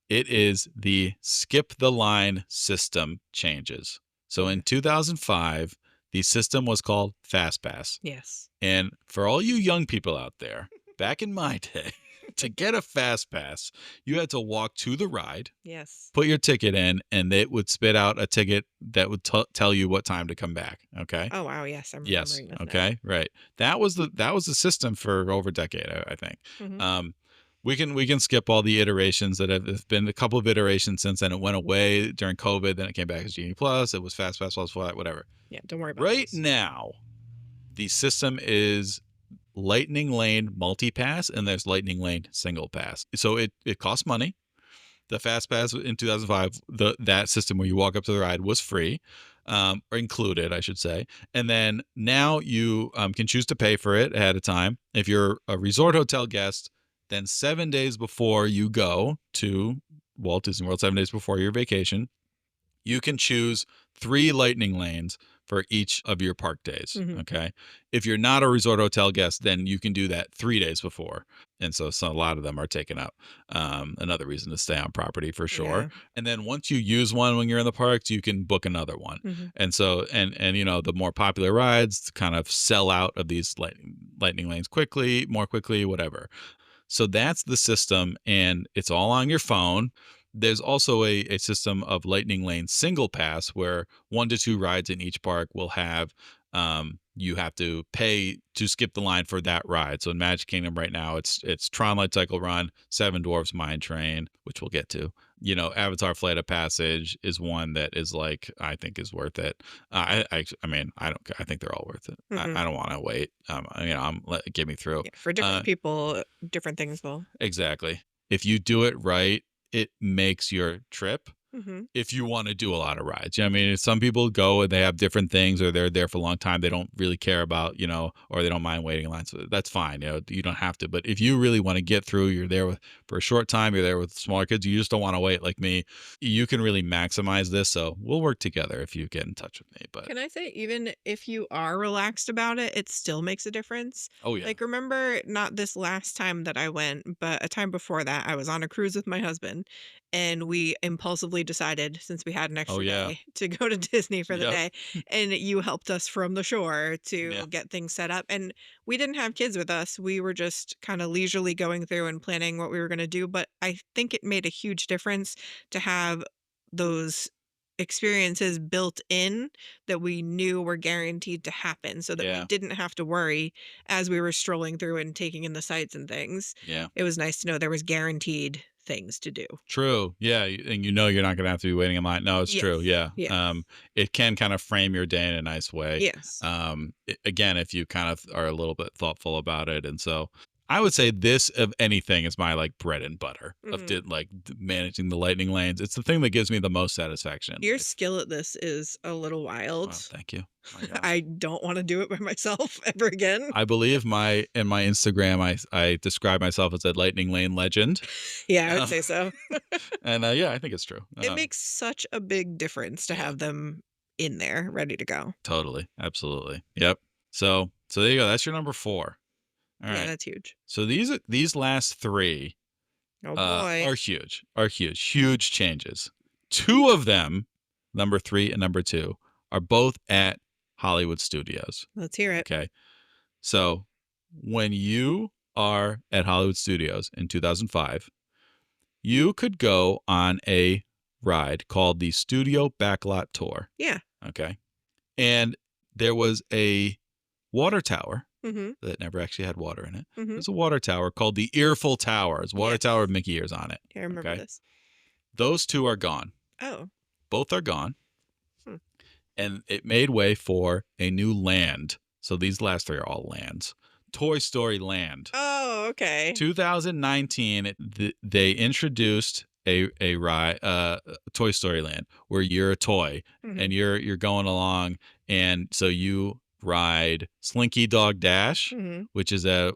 It is the skip the line system changes. So in Okay. 2005, the system was called FastPass. Yes. And for all you young people out there, back in my day, to get a FastPass, you had to walk to the ride, Yes. put your ticket in, and it would spit out a ticket that would tell you what time to come back. Okay. Oh wow. Yes, I'm Yes. remembering this now. Okay. Right. That was the system for over a decade, I think. Hmm. Um, we can skip all the iterations that have been a couple of iterations since then. It went away during COVID, then it came back as Genie Plus. It was FastPass Plus, whatever. Yeah. Don't worry about Right those. now, the system is Lightning Lane multi-pass and there's Lightning Lane single pass. So it costs money. The Fast Pass in 2005, that system where you walk up to the ride was free, or included, I should say. And then now you can choose to pay for it ahead of time. If you're a resort hotel guest, then 7 days before you go to Walt Disney World, 7 days before your vacation, you can choose 3 lightning lanes for each of your park days. Hmm. Okay. If you're not a resort hotel guest, then you can do that 3 days before. And so a lot of them are taken up. Another reason to stay on property for sure. Yeah. And then once you use one when you're in the parks, you can book another one. Hmm. And so, and you know, the more popular rides kind of sell out of these lightning lanes more quickly, whatever. So that's the system, and it's all on your phone. There's also a system of Lightning Lane single pass where 1 to 2 rides in each park will have you have to pay to skip the line for that ride. So in Magic Kingdom right now, it's Tron Light Cycle Run, Seven Dwarfs Mine Train, which we'll get to. You know, Avatar Flight of Passage is one that is like I think is worth it. I mean I don't care. I think they're all worth it. Hmm. I don't want to wait. You know, get me through. Yeah. For different people, different things will. Exactly. If you do it right, it makes your trip. Hmm. If you want to do a lot of rides, I mean, some people go and they have different things, or they're there for a long time. They don't really care about, you know, or they don't mind waiting in lines. So that's fine. You know, you don't have to. But if you really want to get through, you're there for a short time. You're there with smaller kids. You just don't want to wait like me. You can really maximize this. So we'll work together if you get in touch with me. But Can I say, even if you are relaxed about it, it still makes a difference? oh yeah, Like, remember, not this last time that I went, but a time before that, I was on a cruise with my husband, and we impulsively decided, since we had an oh extra yeah, day, to go to Disney for the yep, day. And you helped us from the shore yeah, to get things set up. And we didn't have kids with us. We were just kind of leisurely going through and planning what we were going to do. But I think it made a huge difference to have those experiences built in that we knew were guaranteed to happen, so that we yeah, didn't have to worry as we were strolling through and taking in the sights and things. yeah. It was nice to know there was guaranteed things to do. True. Yeah, and you know you're not gonna have to be waiting in line. No, it's true. Yes. Yeah. Yes. It can kind of frame your day in a nice way. Yes. Again, if you kind of are a little bit thoughtful about it, and so I would say this of anything is my like bread and butter of Mhm. managing the lightning lanes. It's the thing that gives me the most satisfaction in Your life. skill at this is a little wild. Well, thank you. My gosh. I don't want to do it by myself ever again. I believe in my Instagram I describe myself as a lightning lane legend. Yeah, I would Um, say so. and yeah, I think it's true. It makes such a big difference to Yeah. have them in there ready to go. Totally. Absolutely. Yep. So there you go. That's your number 4. All Yeah, right. that's huge. So these last 3 Oh boy. are huge changes. 2 of them, number 3 and number 2, are both at Hollywood Studios. Let's hear it. Okay. So when you are at Hollywood Studios in 2005, you could go on a ride called the Studio Backlot Tour. Yeah. Okay. And there was a water tower Mhm. that never actually had water in it. Mhm. There's a water tower called the Earful Tower. It's a water Yes. tower with Mickey ears on it. I remember Okay. this. Those 2 are gone. Oh. Both are gone. Hmm. And it made way for a new land. So these last 3 are all lands. Toy Story Land. Oh, okay. 2019, they introduced a ride, Toy Story Land, where you're a toy Mhm. and you're going along, and so you ride Slinky Dog Dash, Mhm. which is a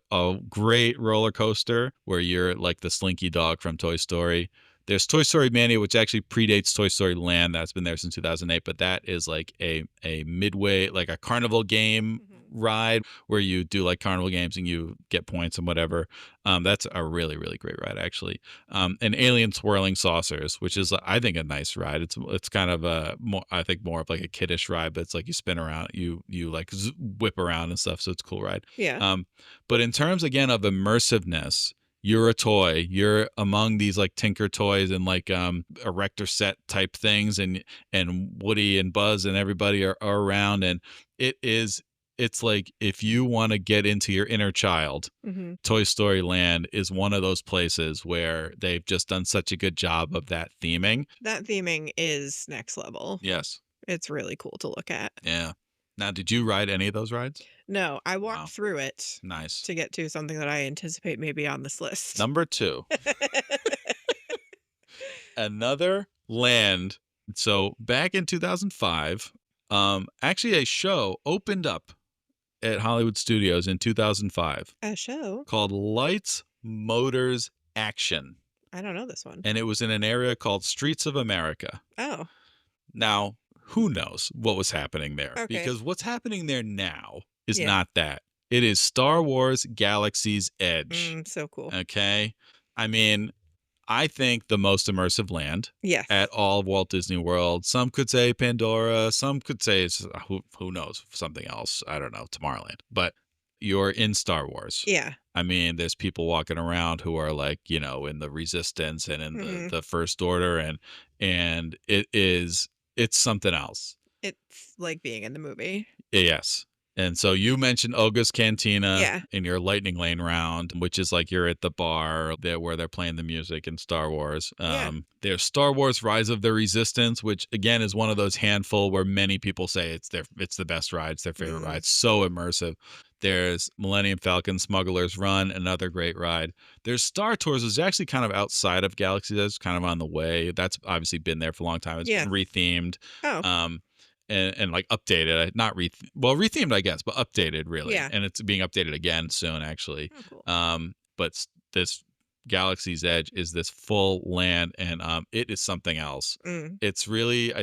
great roller coaster where you're like the Slinky Dog from Toy Story. There's Toy Story Mania, which actually predates Toy Story Land. That's been there since 2008, but that is like a midway, like a carnival game Mhm. ride where you do like carnival games and you get points and whatever. That's a really, really great ride, actually. And Alien Swirling Saucers, which is, I think, a nice ride. It's kind of a more, I think, more of like a kiddish ride, but it's like you spin around, you like whip around and stuff. So it's a cool ride. Yeah. But in terms again of immersiveness, you're a toy. You're among these like Tinker toys and like erector set type things, and Woody and Buzz and everybody are around, and it's like if you want to get into your inner child, Mm-hmm. Toy Story Land is one of those places where they've just done such a good job of that theming. That theming is next level. Yes. It's really cool to look at. Yeah. Now, did you ride any of those rides? No, I walked Wow. through it Nice. to get to something that I anticipate maybe on this list. Number 2. Another land. So back in 2005, actually a show opened up at Hollywood Studios in 2005 A show? called Lights, Motors, Action. I don't know this one. And it was in an area called Streets of America. Oh, Now, who knows what was happening there? Okay. Because what's happening there now is Yeah. not that. It is Star Wars Galaxy's Edge. so cool. Okay? I mean, I think the most immersive land Yes. at all of Walt Disney World. Some could say Pandora. Some could say it's, who knows, something else. I don't know, Tomorrowland. But you're in Star Wars. Yeah. I mean, there's people walking around who are like, you know, in the Resistance and in Mhm. the First Order, and it's something else. It's like being in the movie. Yes. And so you mentioned Oga's Cantina Yeah. in your Lightning Lane round, which is like you're at the bar there where they're playing the music in Star Wars. Yeah. There's Star Wars Rise of the Resistance, which again is one of those handful where many people say it's the best ride, it's their favorite ride. So immersive. There's Millennium Falcon Smuggler's Run, another great ride. There's Star Tours, which is actually kind of outside of Galaxy's Edge, kind of on the way. That's obviously been there for a long time. It's Yeah. been rethemed. Oh. And like updated, not rethemed, I guess, but updated really. Yeah. And it's being updated again soon, actually. Oh, cool. But this Galaxy's Edge is this full land, and it is something else. It's really, I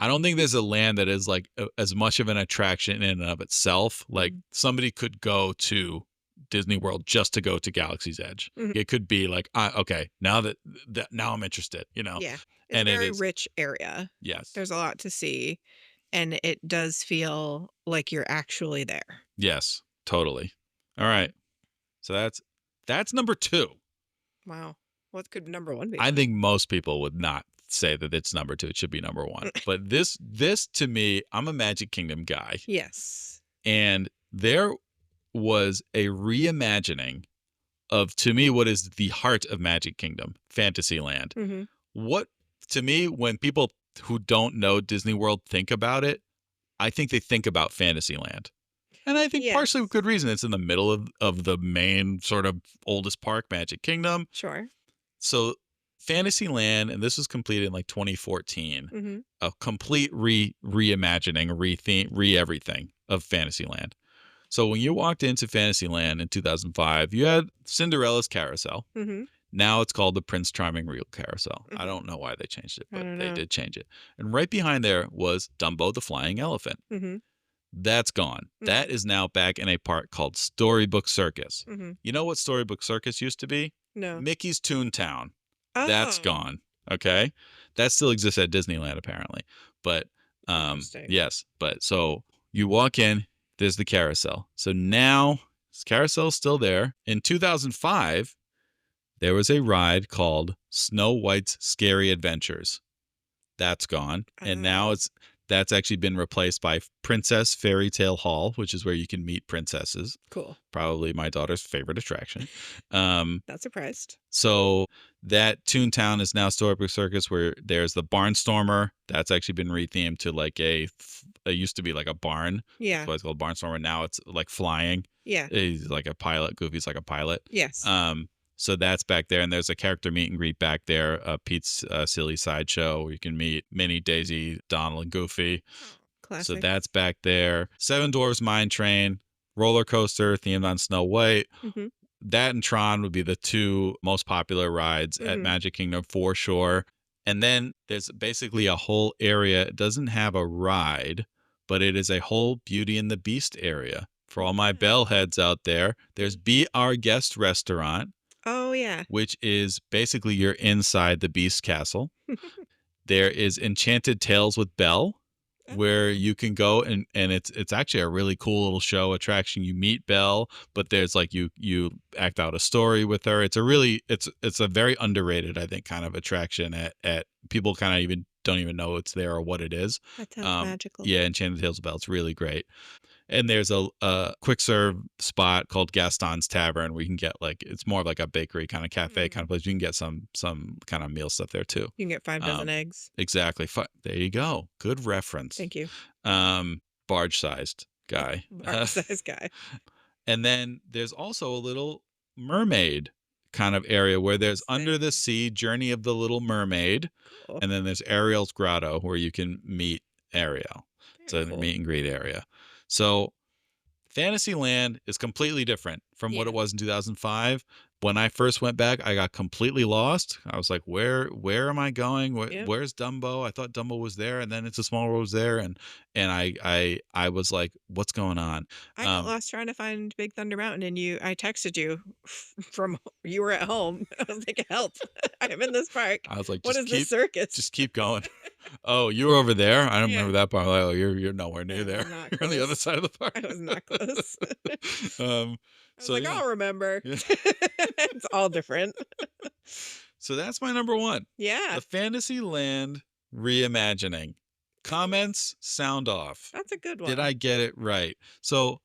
don't think there's a land that is like as much of an attraction in and of itself. Like somebody could go to Disney World just to go to Galaxy's Edge. It could be like, okay, now that now I'm interested, you know. Yeah. It's And a it very is- rich area. Yes. There's a lot to see, and it does feel like you're actually there. Yes, totally. All right. So that's number 2. Wow. What could number 1 be? I think most people would not say that it's number 2. It should be number 1. But this to me, I'm a Magic Kingdom guy. Yes. And there was a reimagining of, to me, what is the heart of Magic Kingdom, Fantasyland. Mm-hmm. What, to me, when people who don't know Disney World think about it, I think they think about Fantasyland. And I think partially with good reason. It's in the middle of the main sort of oldest park, Magic Kingdom. Sure. So Fantasyland, and this was completed in like 2014, a complete reimagining, re-everything of Fantasyland. So when you walked into Fantasyland in 2005, you had Cinderella's Carousel. Now it's called the Prince Charming Regal Carousel. I don't know why they changed it, but they did change it. And right behind there was Dumbo the Flying Elephant. That's gone. That is now back in a park called Storybook Circus. You know what Storybook Circus used to be? No. Mickey's Toontown. Oh. That's gone. Okay. That still exists at Disneyland, apparently. But Interesting. yes. But so you walk in, there's the carousel. So now this carousel's still there. In 2005, there was a ride called Snow White's Scary Adventures. That's gone. And now that's actually been replaced by Princess Fairy Tale Hall, which is where you can meet princesses. Cool. Probably my daughter's favorite attraction. Not surprised. So that Toontown is now Storybook Circus, where there's the Barnstormer. That's actually been rethemed to like it used to be like a barn. Yeah. That's why it's called Barnstormer. Now it's like flying. Yeah. He's like a pilot. Goofy's like a pilot. Yes. So that's back there, and there's a character meet and greet back there. Pete's Silly Sideshow, where you can meet Minnie, Daisy, Donald, and Goofy. Classic. So that's back there. Seven Dwarfs Mine Train, roller coaster themed on Snow White. That and Tron would be the 2 most popular rides at Magic Kingdom for sure. And then there's basically a whole area. It doesn't have a ride, but it is a whole Beauty and the Beast area. For all my Yeah. bell heads out there, there's Be Our Guest restaurant, Oh, yeah. which is basically you're inside the Beast Castle. There is Enchanted Tales with Belle, where Oh, you can go and it's actually a really cool little show attraction. You meet Belle, but there's like you act out a story with her. It's a very underrated, I think, kind of attraction at people kind of even don't even know it's there or what it is. that sounds magical. Yeah, Enchanted Tales of Belle. It's really great. And there's a quick serve spot called Gaston's Tavern where you can get like it's more of like a bakery kind of cafe kind Mm. of place. You can get some kind of meal stuff there too. You can get 5 dozen Um, eggs. exactly. There you go. Good reference. Thank you. Barge sized guy. Bark-sized guy. And then there's also a little mermaid kind of area where there's Under the Interesting. Sea Journey of the Little Mermaid, Cool. and then there's Ariel's Grotto where you can meet Ariel. It's Very a cool. meet and greet area. So Fantasyland is completely different from what Yeah. it was in 2005. When I first went back, I got completely lost. I was like, where am I going? Yep. Where's Dumbo? I thought Dumbo was there, and then It's a Small World was there, and I was like, what's going on? I got Um, lost trying to find Big Thunder Mountain, and I texted you from you were at home. I was like, "Help! I'm in this park. I was like, What is this circus?" just keep going. Oh, you were over there? I don't Yeah. remember that part. Like, oh, you're nowhere near Yeah, there. I'm not You're on the other close. side of the park. I was not close. um, I was so like, yeah. "I'll remember." Yeah. It's all different. So that's my number one. Yeah, The Fantasyland reimagining. Comments sound off. that's a good Did one. I get it right? So,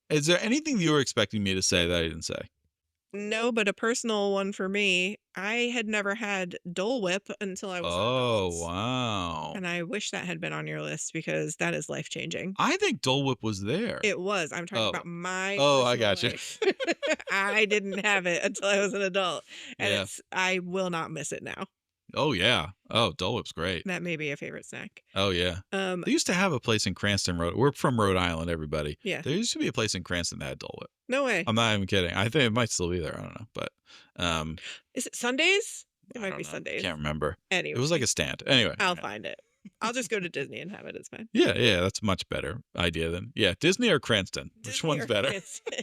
is there anything you were expecting me to say that I didn't say? No, but a personal one for me, I had never had Dole Whip until I was an Oh, adult, wow. and I wish that had been on your list because that is life-changing. I think Dole Whip was there. It was. I'm talking Oh. about my Oh, I personal got you. life. I didn't have it until I was an adult, and Yeah. I will not miss it now. Oh, yeah. Oh, Dole Whip's great. That may be a favorite snack. Oh, yeah. Um, They used to have a place in Cranston, We're from Rhode Island, everybody. yeah. There used to be a place in Cranston that had Dole Whip. No way. I'm not even kidding. I think it might still be there. I don't know, but Is it Sundays? It I might don't be know. Sundays. Can't remember. It Anyway, was like a stand. Anyway. I'll find it. I'll just go to Disney and have it. It's fine. Yeah, yeah, that's a much better idea than Disney or Cranston. Which Disney one's or better? Cranston.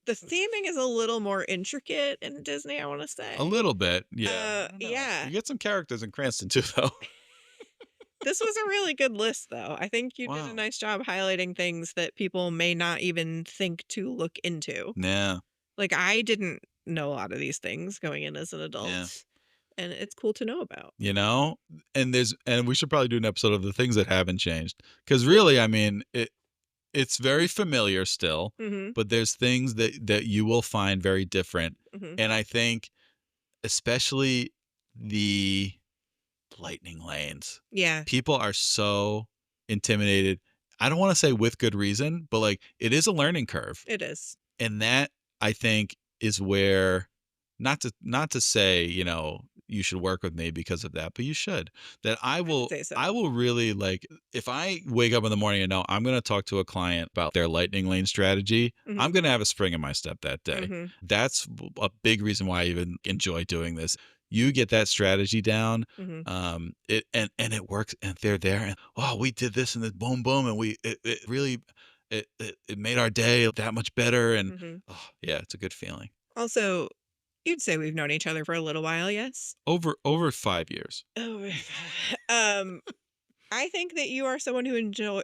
The theming is a little more intricate in Disney, I wanna say. A little bit. Yeah. I don't know. Yeah. You get some characters in Cranston too, though. This was a really good list, though. I think you did a Wow. nice job highlighting things that people may not even think to look into. Yeah. Like, I didn't know a lot of these things going in as an Yeah. adult, and it's cool to know about. You know? And we should probably do an episode of the things that haven't changed. Because really, I mean, it's very familiar still, Mhm, but there's things that you will find very different. mhm. And I think especially the lightning lanes. Yeah, People are so intimidated. I don't want to say with good reason, but like it is a learning curve. it is. And that I think is where not to say, you should work with me because of that, but you should. That I would say so. I will really like if I wake up in the morning and know I'm going to talk to a client about their lightning lane strategy, I'm Mhm, going to have a spring in my step that day. mhm, That's a big reason why I even enjoy doing this. You get that strategy down, mhm, and it works, and they're there, and oh, we did this and this, boom, boom, and it really it made our day that much better, and mhm. oh, yeah, it's a good feeling. Also, you'd say we've known each other for a little while, yes? Over 5 years. Oh, um, I think that you are someone who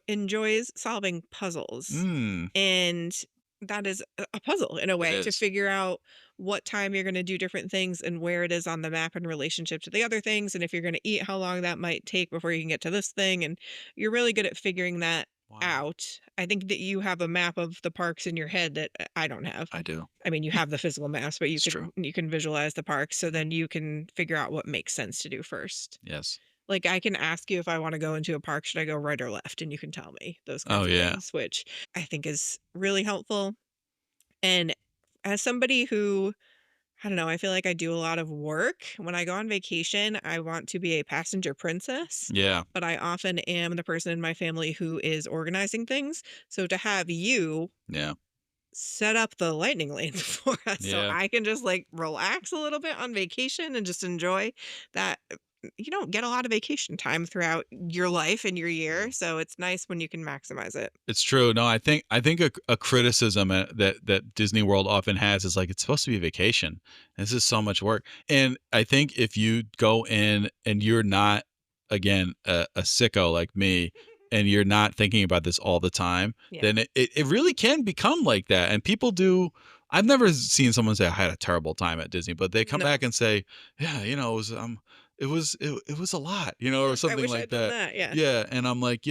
enjoys solving puzzles, Mm, and that is a puzzle in a it way to is. figure out what time you're going to do different things and where it is on the map in relationship to the other things, and if you're going to eat, how long that might take before you can get to this thing, and you're really good at figuring that Wow, out. I think that you have a map of the parks in your head that I don't have. I do. I mean, you have the physical maps, but It's true. you can visualize the parks, so then you can figure out what makes sense to do first. Yes. Like, I can ask you if I wanna go into a park, should I go right or left? And you can tell me those Oh kinds of yeah. things, which I think is really helpful. And as somebody who, I don't know, I feel like I do a lot of work. When I go on vacation, I want to be a passenger princess, Yeah. but I often am the person in my family who is organizing things. So to have you Yeah. set up the lightning lanes for us so Yeah. I can just like relax a little bit on vacation and just enjoy that. you don't get a lot of vacation time throughout your life and your year, Mm. so it's nice when you can maximize it. It's true. No, I think a criticism that Disney World often has is like it's supposed to be a vacation. This is so much work, and I think if you go in and you're not again a sicko like me, and you're not thinking about this all the time, Yeah. then it really can become like that. And people do. I've never seen someone say I had a terrible time at Disney, but they come No. back and say, yeah, it was a lot, or I something wish like I'd done that. that, yeah. Yeah, and I'm like,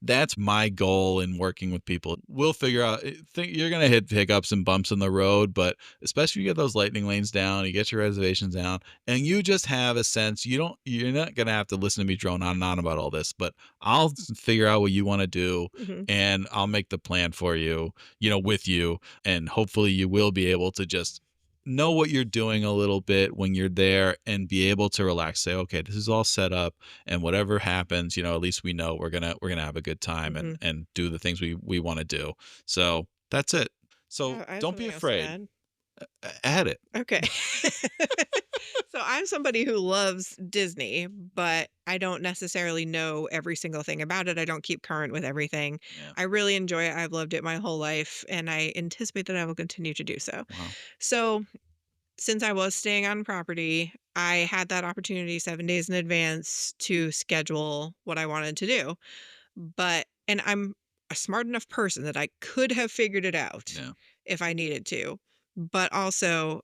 that's my goal in working with people. We'll figure out. Think you're gonna hit hiccups and bumps in the road, but especially if you get those lightning lanes down, you get your reservations down, and you just have a sense. You're not gonna have to listen to me drone on and on about all this, but I'll figure out what you want to do, Mhm. and I'll make the plan for you, with you, and hopefully you will be able to just know what you're doing a little bit when you're there and be able to relax, say, okay, this is all set up, and whatever happens, at least we know we're gonna have a good time and Mhm. and do the things we want to do. So that's it. So Oh, I have don't be something else to afraid. add. Add it. Okay. So I'm somebody who loves Disney, but I don't necessarily know every single thing about it. I don't keep current with everything. Yeah. I really enjoy it. I've loved it my whole life, and I anticipate that I will continue to do so. Wow. So, since I was staying on property, I had that opportunity 7 days in advance to schedule what I wanted to do. And I'm a smart enough person that I could have figured it out Yeah. if I needed to. But also,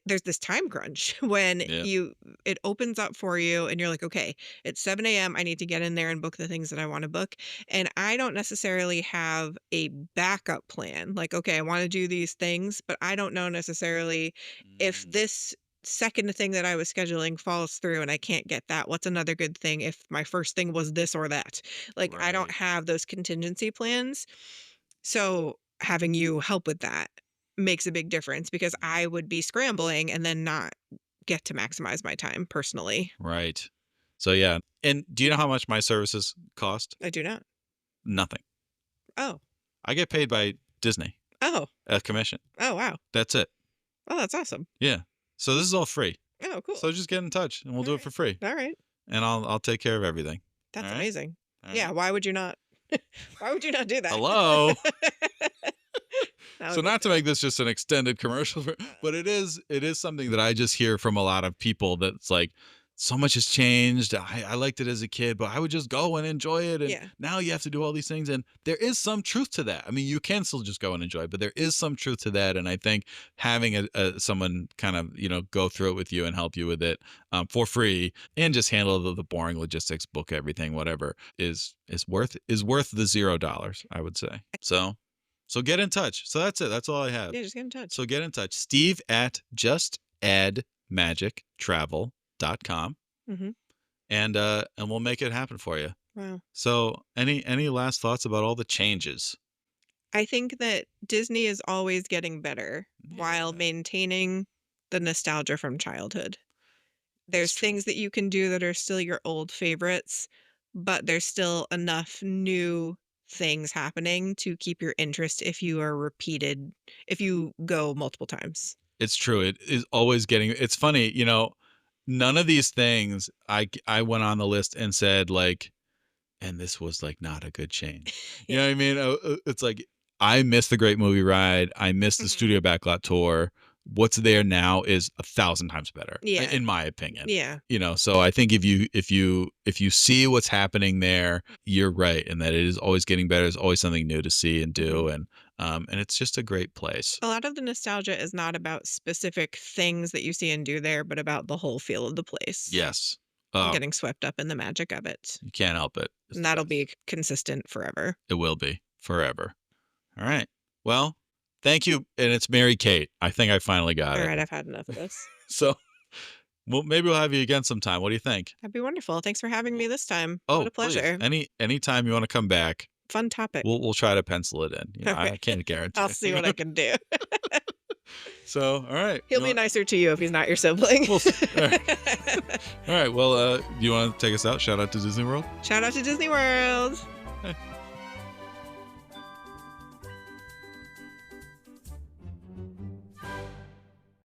there's this time crunch when Yeah. it opens up for you and you're like, okay, it's 7 a.m. I need to get in there and book the things that I want to book. And I don't necessarily have a backup plan. Like, okay, I want to do these things, but I don't know necessarily if Mm, this second thing that I was scheduling falls through and I can't get that. What's another good thing if my first thing was this or that? Like, I don't right. have those contingency plans. So having you help with that makes a big difference because I would be scrambling and then not get to maximize my time personally. Right. So yeah. And do you know how much my services cost? I do not. Nothing. Oh. I get paid by Disney Oh. a commission. Oh, wow. That's it. Oh, that's awesome. Yeah. So this is all free. Oh, cool. So just get in touch and we'll All do it right. for free. All right. And I'll take care of everything. All That's right? amazing. All Yeah, right. why would you not why would you not do that? Hello. That So would be not to silly. make this just an extended commercial, but it is something that I just hear from a lot of people that's like so much has changed. I liked it as a kid, but I would just go and enjoy it. And Yeah. now you have to do all these things. And there is some truth to that. I mean, you can still just go and enjoy it, but there is some truth to that. And I think having someone kind of, go through it with you and help you with it for free and just handle the boring logistics, book everything, whatever is worth the $0, I would say. So get in touch. So that's it. That's all I have. Yeah, just get in touch. So get in touch. Steve at justaddmagictravel.com, Mhm. and we'll make it happen for you. Wow. So any last thoughts about all the changes? I think that Disney is always getting better while Yeah, maintaining the nostalgia from childhood. it's There's true. things that you can do that are still your old favorites, but there's still enough new things happening to keep your interest if you go multiple times. It's true. It is always getting. It's funny, none of these things I went on the list and said like, and this was like not a good change. You Yeah. know what I mean? It's like I missed the Great Movie Ride. I missed the Mhm. Studio Backlot tour. What's there now is 1,000 times better, Yeah. in my opinion. Yeah. So I think if you see what's happening there, you're right, and that it is always getting better. There's always something new to see and Mhm. do, and it's just a great place. A lot of the nostalgia is not about specific things that you see and do there, but about the whole feel of the place Yes. and Oh, getting swept up in the magic of it. you can't help it. It's And the that'll best. be consistent forever. It will be forever. All right. Well, thank you. And it's Mary Kate. I think I finally got All it. right, I've had enough of this. So, well, maybe we'll have you again sometime. What do you think? That'd be wonderful. Thanks for having me this time. What Oh, a please. pleasure. Anytime you want to come back, Fun topic. we'll try to pencil it in. Okay. I can't guarantee. I'll see what I can do. So, all right. He'll be nicer to you if he's not your sibling. We'll see. All right. All right. Well, do you want to take us out? Shout out to Disney World. Shout out to Disney World.